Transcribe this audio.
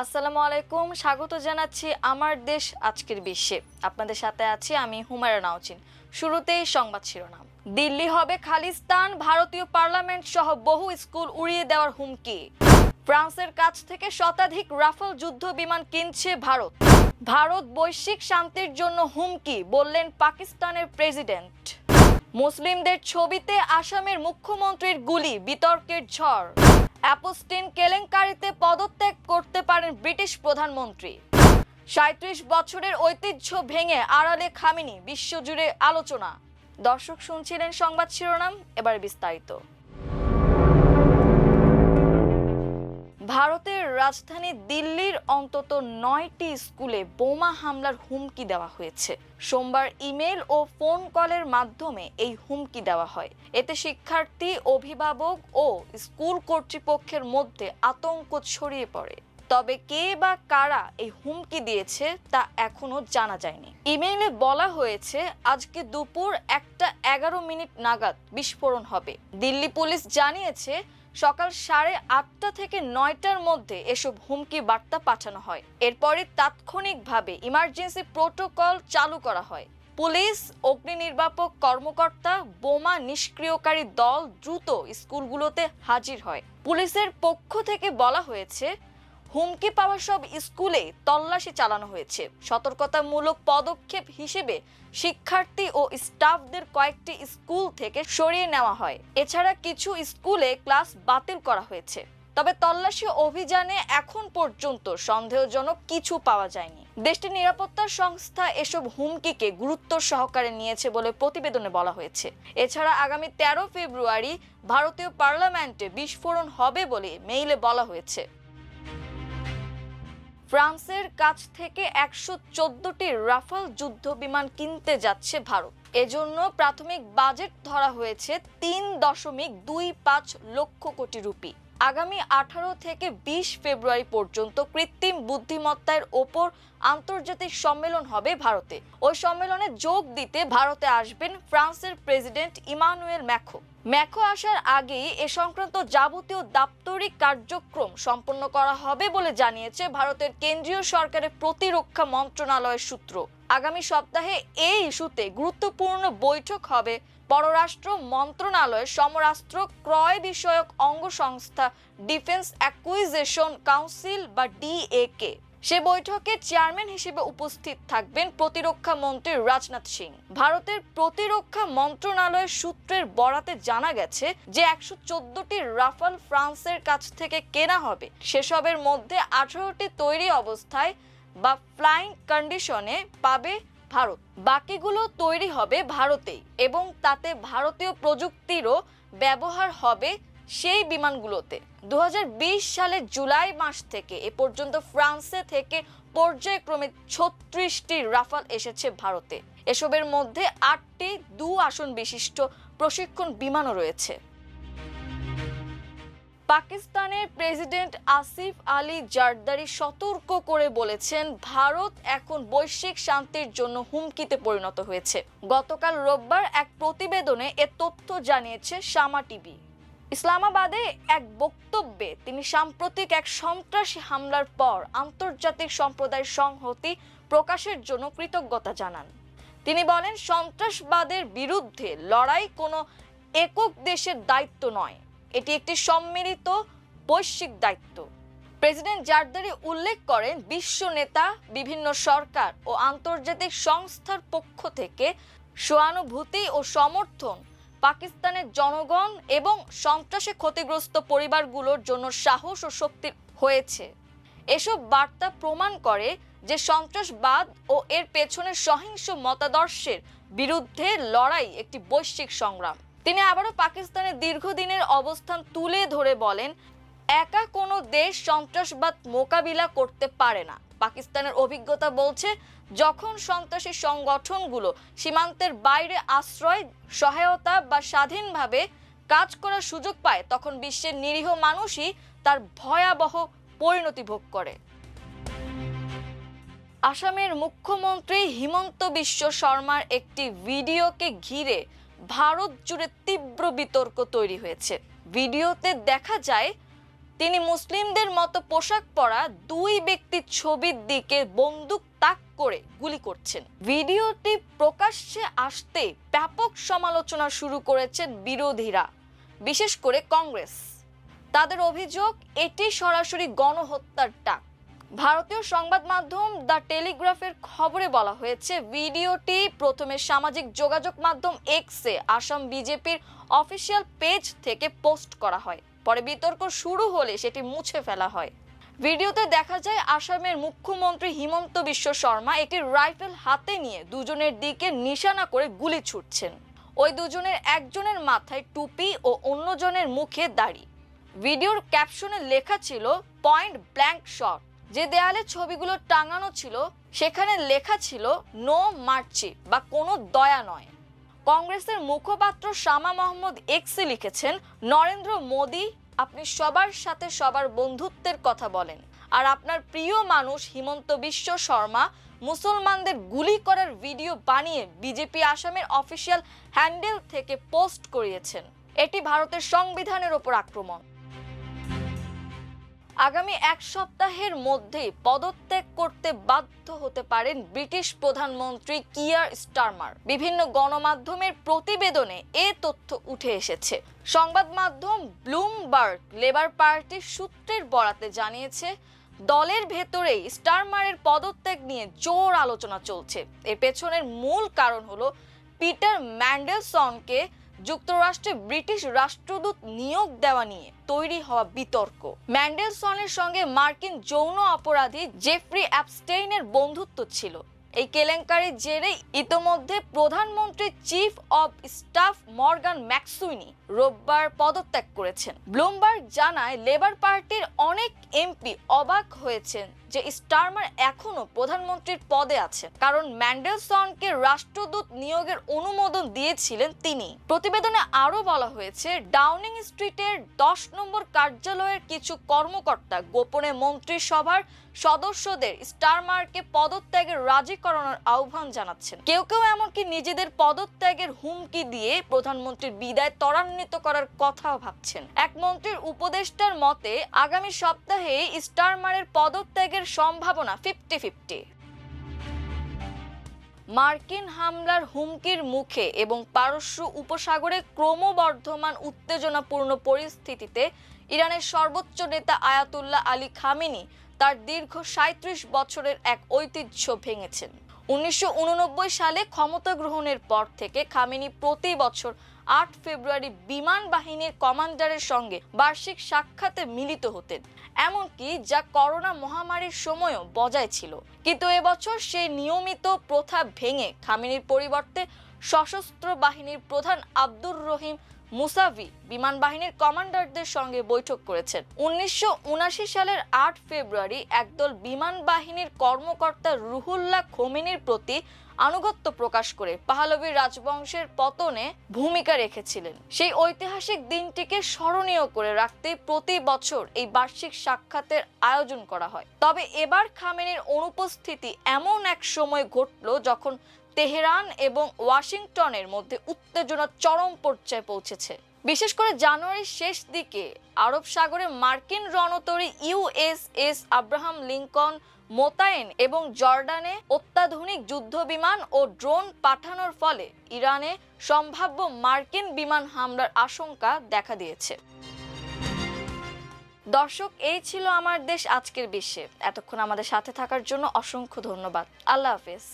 আসসালামু আলাইকুম, স্বাগত জানাচ্ছি আমার দেশ আজকের বিশ্বে। আপনাদের সাথে আছি আমি হুমায়রা নাওচিন। শুরুতেই সংবাদ শিরোনাম। দিল্লি হবে খালিস্তান, ভারতীয় পার্লামেন্ট সহ বহু স্কুল উড়িয়ে দেওয়ার হুমকি। ফ্রান্সের কাছ থেকে শতাধিক রাফাল যুদ্ধ বিমান কিনছে ভারত। ভারত বৈশ্বিক শান্তির জন্য হুমকি, বললেন পাকিস্তানের প্রেসিডেন্ট। মুসলিমদের ছবিতে আসামের মুখ্যমন্ত্রীর গুলি, বিতর্কের ঝড়। অ্যাপস্টিন কেলেঙ্কারিতে পদত্যাগ করতে পারেন ব্রিটিশ প্রধানমন্ত্রী। ৩৭ বছরের ঐতিহ্য ভেঙে আড়ালে খামেনি, বিশ্বজুড়ে আলোচনা। দর্শক শুনছিলেন সংবাদ শিরোনাম, এবার বিস্তারিত। ভারতের রাজধানী দিল্লির অন্তত ৯টি স্কুলে বোমা হামলার হুমকি দেওয়া হয়েছে। সোমবার ইমেল ও ফোন কলের মাধ্যমে এই হুমকি দেওয়া হয়। এতে শিক্ষার্থী, অভিভাবক ও স্কুল কর্তৃপক্ষের মধ্যে আতঙ্ক ছড়িয়ে পড়ে। তবে কে বা কারা এই হুমকি দিয়েছে তা এখনো জানা যায়নি। ইমেইলে বলা হয়েছে আজকে দুপুর ১:১১ নাগাদ বিস্ফোরণ হবে। দিল্লি পুলিশ জানিয়েছে সকাল ৮:৩০ থেকে ৯টার মধ্যে এসব হুমকি বার্তা পাঠানো হয়। এরপরে তাৎক্ষণিকভাবে ইমার্জেন্সি প্রোটোকল চালু করা হয়। পুলিশ, অগ্নি নির্বাপক কর্মকর্তা, বোমা নিষ্ক্রিয়কারী দল দ্রুত স্কুলগুলোতে হাজির হয়। পুলিশের পক্ষ থেকে বলা হয়েছে হুমকি পাওয়া সব স্কুলে তল্লাশি চালানো হয়েছে। সতর্কতামূলক পদক্ষেপ হিসেবে শিক্ষার্থী ও স্টাফদের কয়েকটি স্কুল থেকে সরিয়ে নেওয়া হয়। এছাড়া কিছু স্কুলে ক্লাস বাতিল করা হয়েছে। তবে তল্লাশি অভিযানে এখন পর্যন্ত সন্দেহজনক কিছু পাওয়া যায়নি। দেশটির নিরাপত্তা সংস্থা এসব হুমকিকে গুরুত্ব সহকারে নিয়েছে বলে প্রতিবেদনে বলা হয়েছে। এছাড়া আগামী ১৩ ফেব্রুয়ারি ভারতীয় পার্লামেন্টে বিস্ফোরণ হবে বলে মেইলে বলা হয়েছে। ফ্রান্সের কাছ থেকে ১১৪টি রাফাল যুদ্ধ বিমান কিনতে যাচ্ছে ভারত। এজন্য প্রাথমিক বাজেট ধরা হয়েছে ৩.২৫ লক্ষ কোটি রুপি। আগামী ১৮ থেকে ২০ ফেব্রুয়ারি পর্যন্ত কৃত্রিম বুদ্ধিমত্তার ওপর আন্তর্জাতিক সম্মেলন হবে ভারতে। ওই সম্মেলনে যোগ দিতে ভারতে আসবেন ফ্রান্সের প্রেসিডেন্ট ইমানুয়েল ম্যাক্রো আসার আগেই এ সংক্রান্ত যাবতীয় দাপ্তরিক কার্যক্রম সম্পন্ন করা হবে বলে জানিয়েছে ভারতের কেন্দ্রীয় সরকারের প্রতিরক্ষা মন্ত্রণালয়ের সূত্র। আগামী সপ্তাহে এই ইস্যুতে গুরুত্বপূর্ণ বৈঠক হবে পররাষ্ট্র মন্ত্রণালয়ের সমরাস্ত্র ক্রয় বিষয়ক অঙ্গ সংস্থা ডিফেন্স অ্যাকুইজিশন কাউন্সিল বা ডিএকে। সে বৈঠকে চেয়ারম্যান হিসেবে উপস্থিত থাকবেন প্রতিরক্ষা মন্ত্রী রাজনাথ সিং। ভারতের প্রতিরক্ষা মন্ত্রণালয়ের সূত্রের বরাতে জানা গেছে যে ১১৪টি রাফাল ফ্রান্সের কাছ থেকে কেনা হবে। সেসবের মধ্যে ১৮টি তৈরি অবস্থায় বা ফ্লাইং কন্ডিশনে পাবে ভারত। বাকিগুলো তৈরি হবে ভারতেই এবং তাতে ভারতীয় প্রযুক্তিরও ব্যবহার হবে সেই বিমানগুলোতে। ২০২০ সালের জুলাই মাস থেকে এ পর্যন্ত ফ্রান্সে থেকে পর্যায়ক্রমে ৩৬টি রাফাল এসেছে ভারতে। এসবের মধ্যে ৮টি ২ আসন বিশিষ্ট প্রশিক্ষণ বিমানও রয়েছে। পাকিস্তানের প্রেসিডেন্ট আসিফ আলী জারদারি সতর্ক করে বলেছেন ভারত এখন বৈশ্বিক শান্তির জন্য হুমকিতে পরিণত হয়েছে। গতকাল রোববার এক প্রতিবেদনে এ তথ্য জানিয়েছে শামা টিভি। ইসলামাবাদে এক বক্তব্যে তিনি সাম্প্রতিক এক সন্ত্রাসী হামলার পর আন্তর্জাতিক সম্প্রদায়ের সংহতি প্রকাশের জন্য কৃতজ্ঞতা জানান। তিনি বলেন, সন্ত্রাসবাদের বিরুদ্ধে লড়াই কোনো একক দেশের দায়িত্ব নয়, এটি একটি সম্মিলিত বৈশ্বিক দায়িত্ব। প্রেসিডেন্ট জারদারি উল্লেখ করেন বিশ্ব নেতা, বিভিন্ন সরকার ও আন্তর্জাতিক সংস্থার পক্ষ থেকে সহানুভূতি ও সমর্থন পাকিস্তানের জনগণ এবং সন্ত্রাসে ক্ষতিগ্রস্ত পরিবারগুলোর জন্য সাহস ও শক্তি হয়েছে। এসব বার্তা প্রমাণ করে যে সন্ত্রাসবাদ ও এর পেছনের সহিংস মতাদর্শের বিরুদ্ধে লড়াই একটি বৈশ্বিক সংগ্রাম। তিনি আবারও পাকিস্তানের দীর্ঘদিনের অবস্থান তুলে ধরে বলেন, একা কোনো দেশ সন্ত্রাসবাদ মোকাবিলা করতে পারে না। পাকিস্তানের অভিজ্ঞতা বলছে, যখন সন্ত্রাসী সংগঠনগুলো সীমান্তের বাইরে আশ্রয়, সহায়তা বা স্বাধীনভাবে কাজ করার সুযোগ পায়, তখন বিশ্বের নিরীহ মানুষই তার ভয়াবহ পরিণতি ভোগ করে। আসামের মুখ্যমন্ত্রী হিমন্ত বিশ্ব শর্মার একটি ভিডিওকে ঘিরে ভারত জুড়ে তীব্র বিতর্ক তৈরি হয়েছে। ভিডিওতে দেখা যায় তিনি মুসলিমদের মতো পোশাক পরা দুই ব্যক্তির ছবির দিকে বন্দুক তাক করে গুলি করছেন। ভিডিওটি প্রকাশ্যে আসতে ব্যাপক সমালোচনা শুরু করেছেন বিরোধীরা, বিশেষ করে কংগ্রেস। তাদের অভিযোগ এটি সরাসরি গণহত্যার ডাক। ভারতীয় সংবাদ মাধ্যম দ্য টেলিগ্রাফের খবরে বলা হয়েছে, ভিডিওটি প্রথমে সামাজিক যোগাযোগ মাধ্যম এক্সে আসাম বিজেপির অফিসিয়াল পেজ থেকে পোস্ট করা হয়। পরে বিতর্ক শুরু হলে সেটি মুছে ফেলা হয়। ভিডিওতে দেখা যায় আসামের মুখ্যমন্ত্রী হিমন্ত বিশ্ব শর্মা একটি রাইফেল হাতে নিয়ে দুজনের দিকে নিশানা করে গুলি ছুটছেন। ওই দুজনের একজনের মাথায় টুপি ও অন্যজনের মুখে দাড়ি। ভিডিওর ক্যাপশনে লেখা ছিল পয়েন্ট ব্ল্যাঙ্ক শট। যে দেয়ালে ছবিগুলো টাঙানো ছিল সেখানে লেখা ছিল নো মার্চি বা কোনো দয়া নয়। কংগ্রেসের মুখপাত্র শামা মোহাম্মদ এক্সে লিখেছেন, নরেন্দ্র মোদি, আপনি সবার সাথে সবার বন্ধুত্বের কথা বলেন, আর আপনার প্রিয় মানুষ হিমন্ত বিশ্ব শর্মা মুসলমানদের গুলি করার ভিডিও বানিয়ে বিজেপি আসামের অফিসিয়াল হ্যান্ডেল থেকে পোস্ট করিয়েছেন। এটি ভারতের সংবিধানের ওপর আক্রমণ। আগামী এক সপ্তাহের মধ্যেই পদত্যাগ করতে বাধ্য হতে পারেন ব্রিটিশ প্রধানমন্ত্রী কিয়ার স্টারমার। বিভিন্ন গণমাধ্যমের প্রতিবেদনে এ তথ্য উঠে এসেছে। সংবাদ মাধ্যম ব্লুমবার্গ লেবার পার্টির সূত্রের বরাতে জানিয়েছে, দলের ভেতরেই স্টারমারের পদত্যাগ নিয়ে জোর আলোচনা চলছে। এর পেছনের মূল কারণ হলো পিটার ম্যান্ডেলসনকে যুক্তরাষ্ট্রে ব্রিটিশ রাষ্ট্রদূত নিয়োগ দেওয়া নিয়ে তৈরি হওয়া বিতর্ক। ম্যান্ডেলসনের সঙ্গে মার্কিন যৌন অপরাধী জেফ্রি অ্যাপস্টেইনের বন্ধুত্ব ছিল। এই কেলেঙ্কারির জেরে ইতোমধ্যে প্রধানমন্ত্রীর চিফ অব স্টাফ মর্গান ম্যাকসুইনি রোববার পদত্যাগ করেছেন। ব্লুমবার্গ জানায়, লেবার পার্টির অনেক এমপি অবাক হয়েছেন যে স্টারমার এখনো প্রধানমন্ত্রীর পদে আছেন, কারণ ম্যান্ডেলসনকে রাষ্ট্রদূত নিয়োগের অনুমোদন দিয়েছিলেন তিনি। প্রতিবেদনে আরো বলা হয়েছে, ডাউনিং স্ট্রিটের 10 নম্বর কার্যালয়ের কিছু কর্মকর্তা গোপনে মন্ত্রিসভার সদস্যদের স্টারমারকে পদত্যাগের রাজি করানোর আহ্বান জানাচ্ছেন। কেউ কেউ এমনকি নিজেদের পদত্যাগের হুমকি দিয়ে প্রধানমন্ত্রীর বিদায় ত্বরান্বিত করার কথাও ভাবছেন। এক মন্ত্রীর উপদেষ্টার মতে, আগামী সপ্তাহে স্টারমারের পদত্যাগের সম্ভাবনা 50-50। মার্কিন হামলার হুমকির মুখে এবং পারস্য উপসাগরে ক্রমবর্ধমান উত্তেজনাপূর্ণ পরিস্থিতিতে ইরানের সর্বোচ্চ নেতা আয়াতুল্লাহ আলী খামেনি তার দীর্ঘ 37 বছরের এক ঐতিহ্য ভেঙেছেন। 1989 সালে ক্ষমতা গ্রহণের পর থেকে খামেনি প্রতি বছর 8 ফেব্রুয়ারি বিমান বাহিনীর কমান্ডারের সঙ্গে বার্ষিক সাক্ষাতে মিলিত হতেন, এমনকি যা করোনা মহামারীর সময়ও বজায় ছিল। কিন্তু এবছর সেই নিয়মিত প্রথা ভেঙে খামেনির পরিবর্তে সশস্ত্র বাহিনীর প্রধান আব্দুর রহিম মুসাভি বিমান বাহিনীর কমান্ডারদের সঙ্গে বৈঠক করেছেন। 1979 সালের 8 ফেব্রুয়ারি একদল বিমান বাহিনীর কর্মকর্তা রুহুল্লাহ খোমেনির প্রতি আনুগত্য প্রকাশ করে পাহলভী রাজবংশের পতনে ভূমিকা রেখেছিলেন। সেই ঐতিহাসিক দিনটিকে স্মরণীয় করে রাখতে প্রতি বছর এই বার্ষিক সাক্ষাতের আয়োজন করা হয়। তবে এবার খামেনির অনুপস্থিতি এমন এক সময় ঘটল যখন তেহরান এবং ওয়াশিংটনের মধ্যে উত্তেজনা চরম পর্যায়ে পৌঁছেছে। বিশেষ করে জানুয়ারির শেষ দিকে আরব সাগরে মার্কিন রণতরী ইউএসএস আব্রাহাম লিঙ্কন মোতায়েন এবং জর্ডানে অত্যাধুনিক যুদ্ধবিমান ও ড্রোন পাঠানোর ফলে ইরানে সম্ভাব্য মার্কিন বিমান হামলার আশঙ্কা দেখা দিয়েছে। দর্শক, এই ছিল আমার দেশ আজকের বিশ্বে। এতক্ষণ আমাদের সাথে থাকার জন্য অসংখ্য ধন্যবাদ। আল্লাহ হাফেজ।